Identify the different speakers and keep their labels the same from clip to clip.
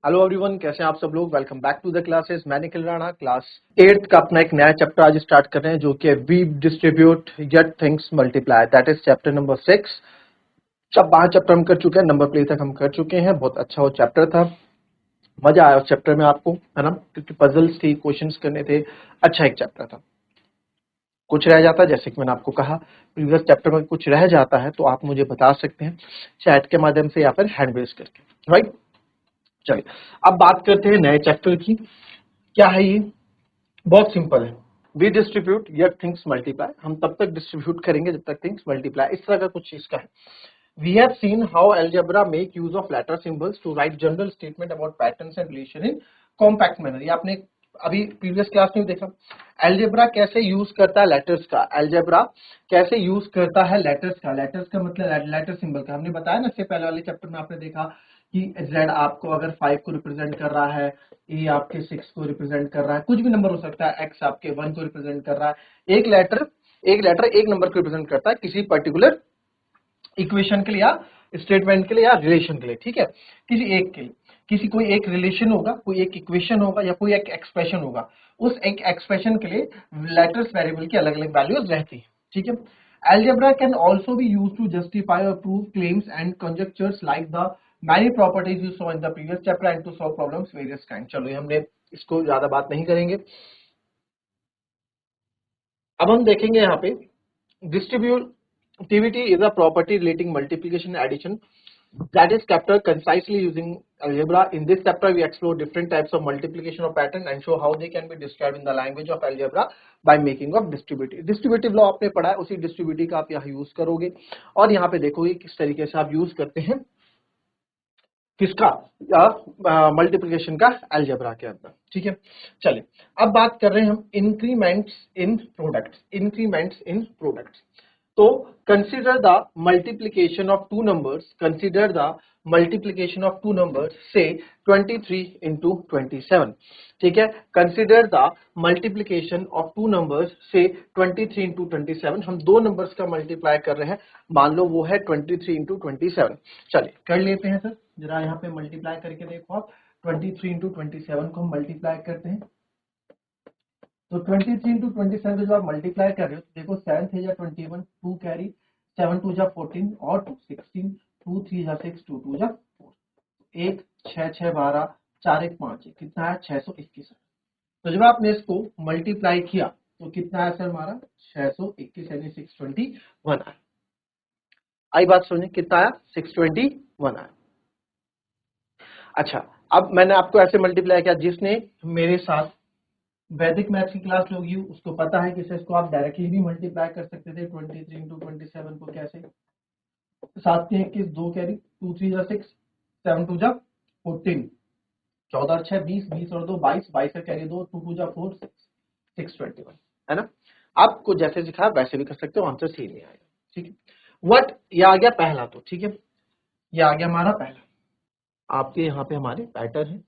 Speaker 1: Hello everyone, कैसे हैं आप सब लोग। Welcome back to the classes. मैं निखिल राणा क्लास 8th का अपना एक नया चैप्टर आज स्टार्ट कर रहे हैं, जो कि we distribute yet things multiply, that is chapter number 6। जब 5 चैप्टर हम कर चुके हैं, नंबर प्ले तक हम कर चुके हैं। बहुत अच्छा वो चैप्टर था, मजा आया उस चैप्टर में आपको, है ना, क्योंकि पजल्स थी, क्वेश्चंस करने थे। अच्छा एक चैप्टर था। कुछ रह जाता है, जैसे कि मैंने आपको कहा प्रीवियस चैप्टर में कुछ रह जाता है तो आप मुझे बता सकते हैं चैट के माध्यम से या फिर हैंड रेज करके, राइट। चलिए अब बात करते हैं नए चैप्टर की। क्या है ये? बहुत सिंपल है। We distribute yet things multiply. हम तब तक डिस्ट्रीब्यूट करेंगे जब तक थिंग्स मल्टीप्लाई। इस तरह का कुछ चीज का है। We have seen how algebra make use of letter symbols to write general statement about patterns and relation in compact manner. ये आपने अभी प्रीवियस क्लास में देखा। अलजेब्रा कैसे यूज करता है लेटर्स का। अलजेब्रा कैसे यूज करता है लेटर्स का। लेटर्स का मतलब लेटर सिंबल का। हमने बताया ना, इससे पहले वाले चैप्टर में आपने देखा कि Z आपको अगर 5 को रिप्रेजेंट कर रहा है, E आपके 6 को रिप्रेजेंट कर रहा है, कुछ भी नंबर हो सकता है, X आपके 1 को रिप्रेजेंट कर रहा है। एक लेटर एक नंबर को रिप्रेजेंट करता है किसी पर्टिकुलर इक्वेशन के लिए या स्टेटमेंट के लिए या रिलेशन के लिए, ठीक है। किसी एक के लिए, किसी कोई एक रिलेशन होगा, कोई एक इक्वेशन होगा या कोई एक एक्सप्रेशन होगा। उस एक एक्सप्रेशन के लिए लेटर्स वेरिएबल की अलग अलग वैल्यूज रहती है, ठीक है। Algebra can also be used to justify or prove claims and conjectures like the many properties you saw in the previous chapter and to solve problems various kind। चलो ये हमने इसको ज्यादा बात नहीं करेंगे। अब हम देखेंगे यहाँ पे distributivity is a property relating multiplication and addition that is captured concisely using algebra. In this chapter we explore different types of multiplication of pattern and show how they can be described in the language of algebra by making of distributive law आपने पढ़ा है, उसी distributive का आप यहाँ use करोगे और यहाँ पे देखोगे किस तरीके से आप यूज करते हैं किसका, मल्टीप्लिकेशन का अलजेब्रा के अंदर, ठीक है। चलिए अब बात कर रहे हैं हम इंक्रीमेंट्स इन प्रोडक्ट्स। तो consider the multiplication of two numbers, consider the multiplication of two numbers से 23 इंटू 27, ठीक है। Consider the multiplication of two numbers से 23 इंटू 27। हम दो नंबर्स का मल्टीप्लाई कर रहे हैं, मान लो वो है 23 इंटू 27। चलिए कर लेते हैं सर, जरा यहाँ पे मल्टीप्लाई करके देखो आप। 23 इंटू 27 को हम मल्टीप्लाई करते हैं तो 23 इंटू 27 जब आप मल्टीप्लाई कर रहे हो तो देखो 7 थे या 21, 2 कैरी, 7 टू जा 14 और 2 16, 2 3 जा 6, 2 2 जा 4, 1 6 6 12, 4 1 5, कितना है 621। तो जब आपने इसको मल्टीप्लाई किया तो कितना है सर हमारा 621 यानी 621 आया। आई बात सुनिए, कितना आया 621 आया। अच्छा अब मैंने आपको ऐसे मल्टीप्लाई किया, जिसने मेरे साथ वैदिक मैथ्स की क्लास लोगी उसको पता है कि इसको आप डायरेक्टली भी मल्टीप्लाई कर सकते थे। 23 इंटू 27 को कैसे, 7 के 21, 2 कैरी, 2 3 जा 6, 7 2 जा 14, 14 6 20, 20 और 2 22, 22 का कैरी 2, 2 2 जा 4, 621, है ना। आपको जैसे सिखाया वैसे भी कर सकते हो, आंसर सही नहीं आएगा, ठीक है। व्हाट, ये आ गया पहला, तो ठीक है, ये आ गया हमारा पहला। आपके यहाँ पे हमारे पैटर्न है।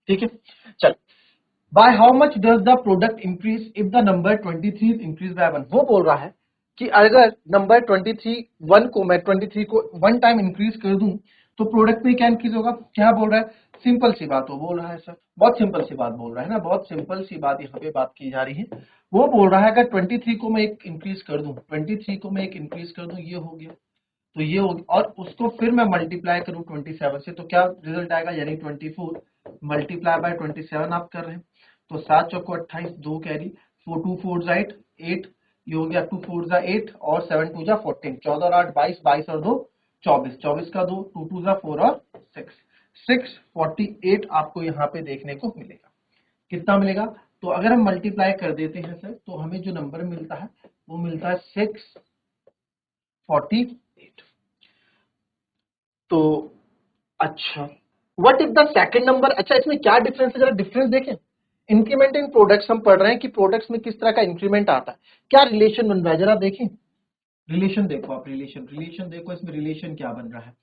Speaker 1: ठीक है, चल by how much does the product increase if the number 23 increase by 1। वो बोल रहा है कि अगर नंबर 23 1 को मैं 23 को 1 टाइम इंक्रीज कर दूं तो प्रोडक्ट में क्या इंक्रीज होगा। क्या बोल रहा है, सिंपल सी बात वो बोल रहा है सर, बहुत सिंपल सी बात बोल रहा है ना, बहुत सिंपल सी बात यहाँ पे बात की जा रही है। वो बोल रहा है अगर 23 को मैं एक इंक्रीज कर दूं, 23 को मैं एक इंक्रीज कर दूं, ये हो गया, तो ये होगी और उसको फिर मैं मल्टीप्लाई करूं 27 से तो क्या रिजल्ट आएगा, यानी 24 मल्टीप्लाई बाय 27 आप कर रहे हैं तो 7 चौको 28, 2 कैरी, 4 2 4 जा 8, 8 ये हो गया, 2 4 जा 8 और 7 2 जा 14, 14 और 8 22, 22 और 2 24, 24 का 2, 2 2 जा 4 और 6, 648 आपको यहाँ पे देखने को मिलेगा। कितना मिलेगा, तो अगर हम मल्टीप्लाई कर देते हैं सर तो हमें जो नंबर मिलता है वो मिलता है 648। तो अच्छा what is the second number. अच्छा इसमें क्या डिफरेंस है, जरा डिफरेंस देखें। इंक्रीमेंट इन प्रोडक्ट्स हम पढ़ रहे हैं कि प्रोडक्ट्स में किस तरह का इंक्रीमेंट आता है, क्या रिलेशन बन रहा है, जरा देखें। रिलेशन देखो आप, रिलेशन देखो, इसमें रिलेशन क्या बन रहा है।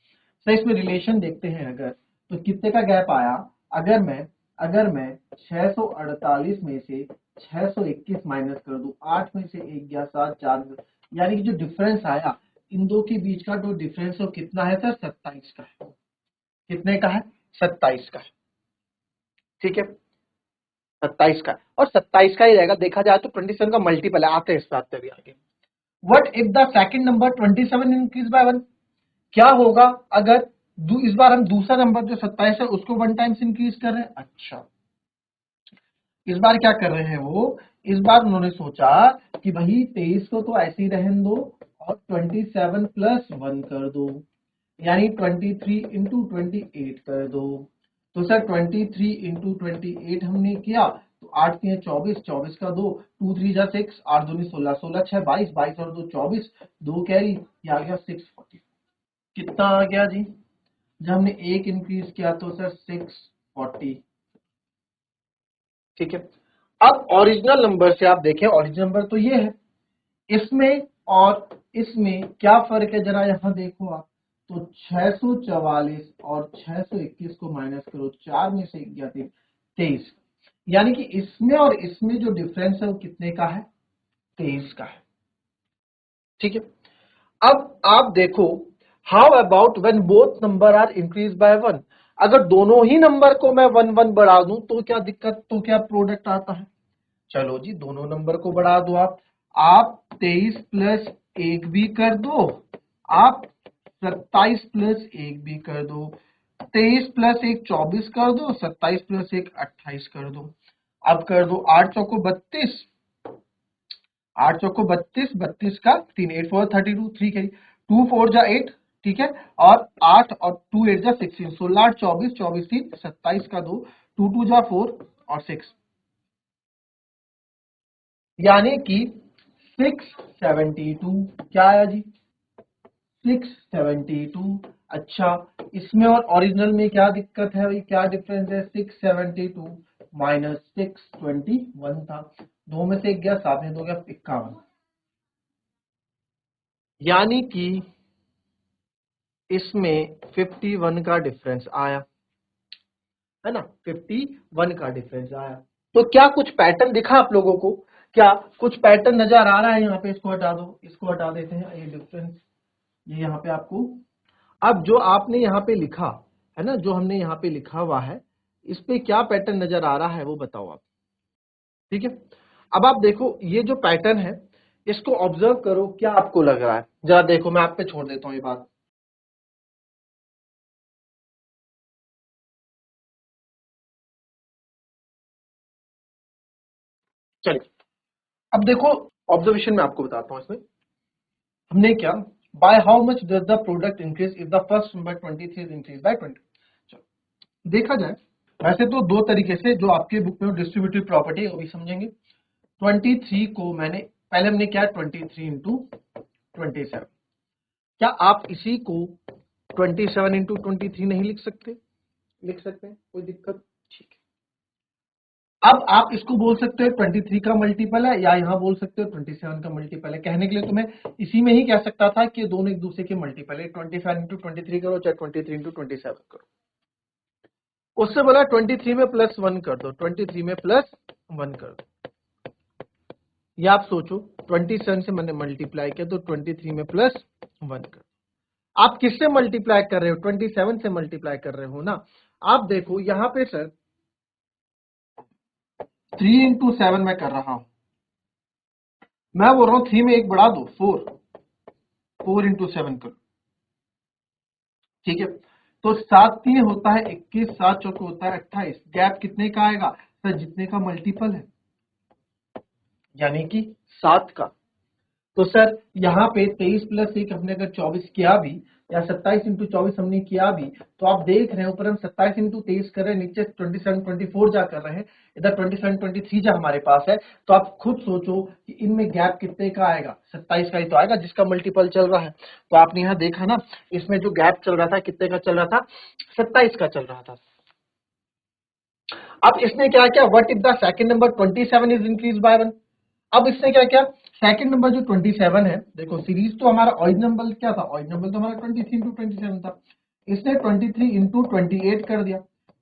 Speaker 1: तो इसमें रिलेशन देखते हैं अगर, तो कितने का गैप आया, अगर मैं 648 में से 621 माइनस कर दूं, 8 में से 1 गया 7, 4, यानी कि जो डिफरेंस आया इन दो के बीच का जो डिफरेंस है कितना है सर, 27 का है। कितने का है, 27 का है। ठीक है, 27 का, और 27 का ही रहेगा, देखा जाए तो 27 का मल्टीपल है। आते हैं इस बात पे भी आगे। What if the second number 27 increase by 1, क्या होगा अगर इस बार हम दूसरा नंबर जो 27 है उसको 1 टाइम्स इंक्रीज कर रहे हैं। अच्छा, इस बार क्या कर रहे हैं वो, इस बार उन्होंने सोचा कि भाई 23 को तो ऐसे ही रहने दो और 27 प्लस 1 कर दो, यानी 23 इंटू 28 कर दो। तो सर 23 इंटू 28 हमने किया तो 8 3 24, 24 का 2, 2 3 जा 6, 8 2 16, 16 6 22, 22 और 2 24, 2 कैरी, ये आ गया 640। कितना आ गया जी, जब हमने एक इंक्रीज किया तो सर 640। ठीक है, अब ओरिजिनल नंबर से आप देखें, ओरिजिनल नंबर तो ये है, इसमें और इसमें क्या फर्क है जरा यहां देखो आप। तो 644 और 621 को माइनस करो, 4 में से 1 गया 23, यानी कि इसमें और इसमें जो डिफरेंस है वो कितने का है, 23 का है। ठीक है, अब आप देखो, how about when both number are increase by 1, अगर दोनों ही नंबर को मैं 1 1 बढ़ा दूं तो क्या दिक्कत, तो क्या प्रोडक्ट आता है। चलो जी, दोनों नंबर को बढ़ा दो आप 23 प्लस 1 भी कर दो, आप 27 प्लस 1 भी कर दो, 23 प्लस 1 24 कर दो, 27 प्लस 1 28 कर दो। अब कर दो 8 चौको 32, 8 चौको 32, 32 का 3, 8 4 32, 3 कैरी, 2 4 जा 8। ठीक है, और 8 और 2 8 जा 16, 16 8 24, 24 3 27 का 2, 2 2 जा 4 और 6, यानी कि 672। क्या आया जी, 672। अच्छा, इसमें और ओरिजिनल में क्या दिक्कत है भाई, क्या डिफरेंस है, 672 माइनस 621 था, दो में से एक गया, 7 में 2 गया 51, यानी कि इसमें 51 का डिफरेंस आया, है ना, 51 का डिफरेंस आया। तो क्या कुछ पैटर्न दिखा आप लोगों को, क्या कुछ पैटर्न नजर आ रहा है यहाँ पे, इसको हटा दो, इसको हटा देते हैं, ये डिफरेंस ये यहाँ पे आपको, अब जो आपने यहाँ पे लिखा है ना, जो हमने यहाँ पे लिखा हुआ है, इस पे क्या पैटर्न नजर आ रहा है वो बताओ आप। ठीक है, अब आप देखो ये जो पैटर्न है इसको ऑब्जर्व करो, क्या आपको लग रहा है, जरा देखो, मैं आप पे छोड़ देता हूँ ये बात। चलिए, अब देखो, ऑब्जर्वेशन में आपको बताता हूँ, इसमें हमने क्या, by how much does the product increase if the first number 23 is increase by 20। चलो देखा जाए, वैसे तो दो तरीके से जो आपके बुक में डिस्ट्रीब्यूटिव प्रॉपर्टी है वो भी समझेंगे। 23 को मैंने पहले हमने क्या, 23 इंटू 27, क्या आप इसी को 27 इंटू 23 नहीं लिख सकते, लिख सकते हैं, कोई दिक्कत, ठीक है। अब आप इसको बोल सकते हो 23 का मल्टीपल है, या यहां बोल सकते हो 27 का मल्टीपल है। कहने के लिए तो मैं इसी में ही कह सकता था कि दोनों एक दूसरे के मल्टीपल है, 27 इंटू 23 करो चाहे 23 इंटू 27 करो। उससे बोला 23 में प्लस 1 कर दो, 23 में प्लस 1 कर दो, या आप सोचो 27 से मैंने मल्टीप्लाई किया तो 23 में प्लस 1 कर दो। आप किससे मल्टीप्लाई कर रहे हो, 27 से मल्टीप्लाई कर रहे हो ना। आप देखो यहां पे सर 3 इंटू 7 मैं कर रहा हूं, मैं बोल रहा हूं 3 में एक बढ़ा दो, 4 इंटू 7 करो। ठीक है, तो 7 3 होता है 21, 7 चौके होता है 28, गैप कितने का आएगा सर, जितने का मल्टीपल है, यानी कि 7 का। तो सर यहाँ पे 23 प्लस 1 हमने अगर 24 किया भी, या 27 इंटू 24 हमने किया भी, तो आप देख रहे हैं ऊपर हम 27 इंटू 23 कर रहे हैं, नीचे 27 24 जा कर रहे हैं, इधर 27 23 जा हमारे पास है। तो आप खुद सोचो कि इनमें गैप कितने का आएगा, 27 का ही तो आएगा जिसका मल्टीपल चल रहा है। तो आपने यहाँ देखा ना, इसमें जो गैप चल रहा था कितने का चल रहा था, 27 का चल रहा था। अब इसने क्या किया, what if the second number 27 is increase by 1। अब इसने क्या किया, सेकंड नंबर जो 27 है, देखो सीरीज तो हमारा ऑरिजिनल नंबर क्या था, ऑरिजिनल नंबर तो हमारा 23 इंटू 27 था, इसने 23 इंटू 28 कर दिया,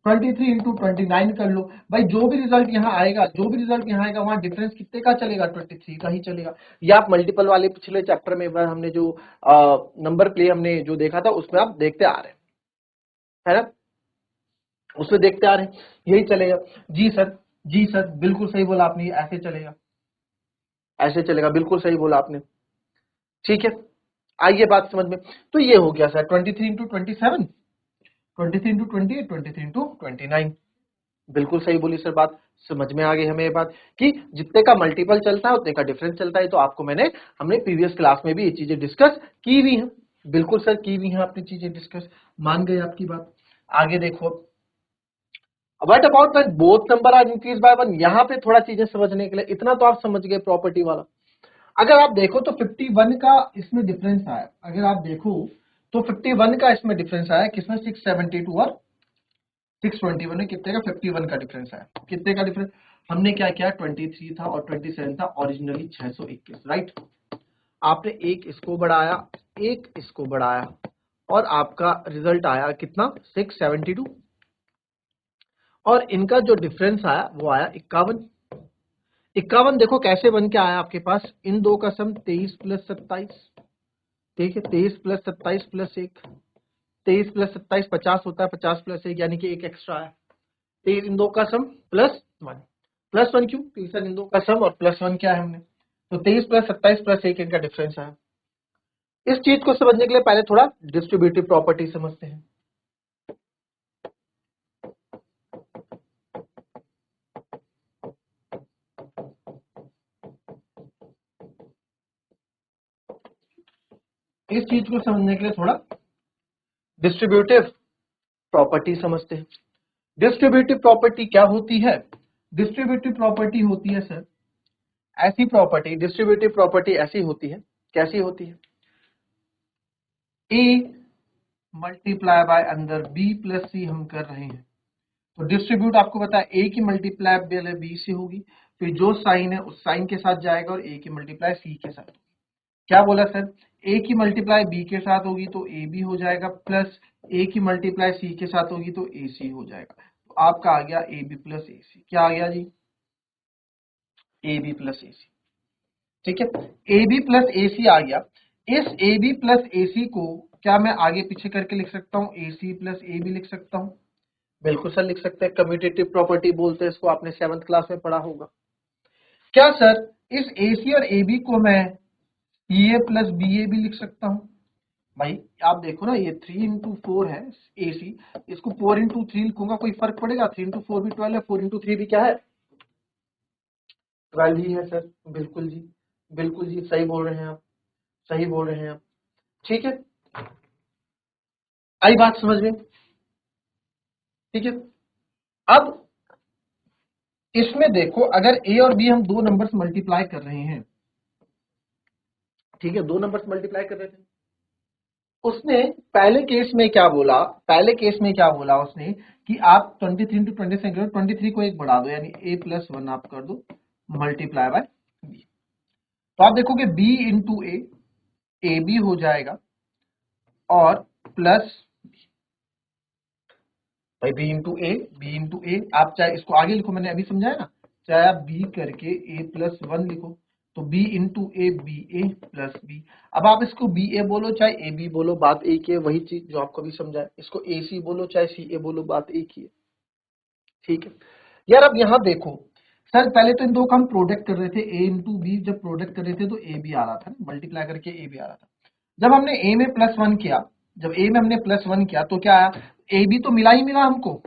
Speaker 1: 23 इंटू 29 कर लो भाई। जो भी रिजल्ट यहाँ आएगा, जो भी रिजल्ट यहाँ आएगा, वहां डिफरेंस कितने का चलेगा, 23 का ही चलेगा। या आप मल्टीपल वाले पिछले चैप्टर में बार हमने जो नंबर प्ले हमने जो देखा था उसमें आप देखते आ रहे हैं, है ना, उसमें देखते आ रहे हैं, यही चलेगा। जी सर, जी सर, बिल्कुल सही बोला आपने, ऐसे चलेगा, ऐसे चलेगा, बिल्कुल सही बोला आपने। ठीक है, आइए बात समझ में। तो ये हो गया सर 23 इंटू 27, 23 इंटू 28, 23 इंटू 29। बिल्कुल सही बोली सर बात, समझ में आ गई हमें ये बात कि जितने का मल्टीपल चलता है उतने का डिफरेंस चलता है। तो आपको हमने प्रीवियस क्लास में भी ये चीजें डिस्कस की हुई हैं। बिल्कुल सर, की हुई हैं आपने चीजें डिस्कस, मान गए आपकी बात। आगे देखो, what about when both number are increase by 1। यहाँ पे थोड़ा चीजें समझने के लिए, इतना तो आप समझ गए प्रॉपर्टी वाला। अगर आप देखो तो 51 का इसमें डिफरेंस आया, अगर आप देखो तो 51 का इसमें डिफरेंस आया, किसमें, 672 और 621 में कितने का, 51 का डिफरेंस आया। कितने का डिफरेंस, हमने क्या किया, 23 था और 27 था, ओरिजिनली 621, राइट। आपने एक इसको बढ़ाया, एक इसको बढ़ाया, और आपका रिजल्ट आया कितना, 672। और इनका जो डिफरेंस आया वो आया 51। 51 देखो कैसे बन के आया आपके पास, इन दो का सम 23 प्लस 27, ठीक है, 23 प्लस 27 प्लस 1, 23 प्लस 27 50 होता है, 50 प्लस 1 यानी कि एक एक्स्ट्रा है। तो इन दो का सम प्लस 1, प्लस 1 क्यों, तीसरा इन दो का सम और प्लस 1 क्या है हमने, तो 23 प्लस 27 प्लस 1 इनका डिफरेंस है। इस चीज को समझने के लिए पहले थोड़ा डिस्ट्रीब्यूटिव प्रॉपर्टी समझते हैं। इस चीज को समझने के लिए थोड़ा डिस्ट्रीब्यूटिव प्रॉपर्टी समझते हैं। डिस्ट्रीब्यूटिव प्रॉपर्टी क्या होती है, डिस्ट्रीब्यूटिव प्रॉपर्टी होती है सर ऐसी प्रॉपर्टी, डिस्ट्रीब्यूटिव प्रॉपर्टी ऐसी होती है, कैसी होती है, ए मल्टीप्लाई बाय अंदर बी प्लस सी हम कर रहे हैं। तो डिस्ट्रीब्यूट आपको पता है ए की मल्टीप्लाई पहले बी से होगी, फिर जो साइन है उस साइन के साथ जाएगा, और ए की मल्टीप्लाई सी के साथ। क्या बोला सर, ए की मल्टीप्लाई बी के साथ होगी तो ए बी हो जाएगा, प्लस ए की मल्टीप्लाई सी के साथ होगी तो ए सी हो जाएगा। तो आपका आ गया ए बी प्लस ए सी, क्या आ गया जी, ए बी प्लस ए सी। ठीक है, ए बी प्लस ए सी आ गया। इस ए बी प्लस ए सी को क्या मैं आगे पीछे करके लिख सकता हूँ, ए सी प्लस ए बी लिख सकता हूँ। बिल्कुल सर लिख सकते हैं, कम्यूटेटिव प्रॉपर्टी बोलते हैं इसको, आपने 7th क्लास में पढ़ा होगा। क्या सर इस ए सी और ए बी को मैं सी ए प्लस बी ए भी लिख सकता हूँ। भाई आप देखो ना, ये 3 इंटू 4 है ए सी, इसको 4 इंटू 3 लिखूंगा, कोई फर्क पड़ेगा, 3 इंटू 4 भी 12 है, 4 इंटू 3 भी क्या है, 12 ही है सर। बिल्कुल जी, बिल्कुल जी, सही बोल रहे हैं आप, सही बोल रहे हैं आप। ठीक है, आई बात समझ में, ठीक है। अब इसमें देखो, अगर ए और बी हम दो नंबर्स मल्टीप्लाई कर रहे हैं, ठीक है, दो नंबर्स मल्टीप्लाई कर रहे थे, उसने पहले केस में क्या बोला, पहले केस में क्या बोला उसने कि आप 23 इंटू 20 23 को एक बढ़ा दो, यानी a प्लस 1 आप कर दो मल्टीप्लाई बाय बी। तो आप देखोगे b इंटू ए बी हो जाएगा, और प्लस भाई बी इंटू ए, आप चाहे इसको आगे लिखो, मैंने अभी समझाया ना, चाहे आप b करके a प्लस 1 लिखो, तो b into a b a plus b. अब आप इसको बी ए बोलो चाहे ए बी बोलो, बात एक ही है, वही चीज जो आपको भी समझाया, इसको ए सी बोलो चाहे सी ए बोलो, बात एक ही है। ठीक है यार, अब यहाँ देखो सर, पहले तो इन दो का हम प्रोडक्ट कर रहे थे, ए इंटू बी जब प्रोडक्ट कर रहे थे तो ए बी आ रहा था, मल्टीप्लाई करके ए बी आ रहा था। जब हमने ए में प्लस 1 किया, जब ए में हमने प्लस 1 किया तो क्या आया, ए बी तो मिला ही मिला हमको,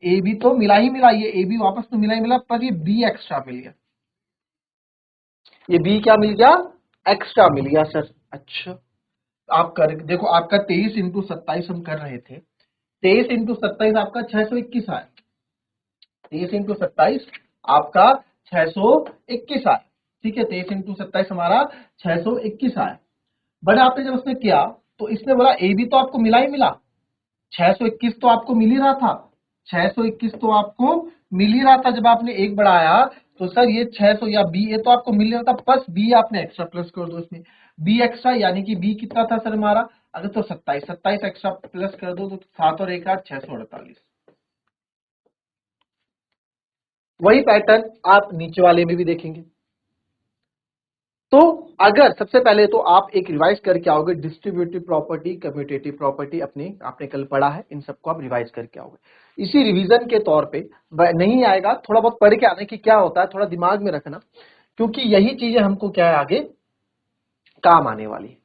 Speaker 1: ए बी तो मिला ही मिला, ये ए बी वापस तो मिला ही मिला, पर ये बी एक्स्ट्रा मिल गया, ये बी क्या मिल गया, एक्स्ट्रा मिल गया सर। अच्छा, आप कर देखो, आपका 23 इंटू 27 हम कर रहे थे, 23 इंटू 27 आपका 621 आया, 23 इंटू 27 आपका 621 आया। ठीक है, 23 इंटू 27 हमारा 621 आया। बट आपने जब उसने किया तो इसने बोला ए बी तो आपको मिला ही मिला, 621 तो आपको मिल ही रहा था, 621 तो आपको मिल ही रहा था, जब आपने एक बढ़ाया तो सर ये 600 या बी ए तो आपको मिल रहा था, प्लस बी आपने एक्स्ट्रा प्लस कर दो इसमें। बी एक्स्ट्रा यानी कि बी कितना था सर हमारा, अगर तो 27, 27 एक्स्ट्रा प्लस कर दो तो 7 और 1 8 648। वही पैटर्न आप नीचे वाले में भी देखेंगे। तो अगर सबसे पहले तो आप एक रिवाइज करके आओगे डिस्ट्रीब्यूटिव प्रॉपर्टी, कम्यूटेटिव प्रॉपर्टी, अपने आपने कल पढ़ा है, इन सबको आप रिवाइज करके आओगे। इसी रिवीजन के तौर पे नहीं आएगा, थोड़ा बहुत पढ़ के आने की क्या होता है, थोड़ा दिमाग में रखना, क्योंकि यही चीजें हमको क्या है आगे काम आने वाली है।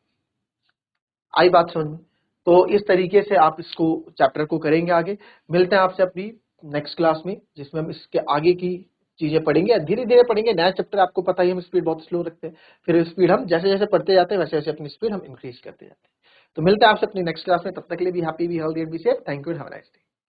Speaker 1: आई बात समझ में? तो इस तरीके से आप इसको चैप्टर को करेंगे आगे। मिलते हैं आपसे अपनी नेक्स्ट क्लास में, जिसमें हम इसके आगे की चीजें पढ़ेंगे, धीरे धीरे पढ़ेंगे। नया चैप्टर आपको पता ही हम स्पीड बहुत स्लो रखते हैं, फिर स्पीड हम जैसे जैसे पढ़ते जाते हैं वैसे वैसे अपनी स्पीड हम इंक्रीज करते जाते हैं। तो मिलते हैं आपसे अपनी नेक्स्ट क्लास में, तब तक के लिए be happy, be healthy and be safe. Thank you, have a nice day.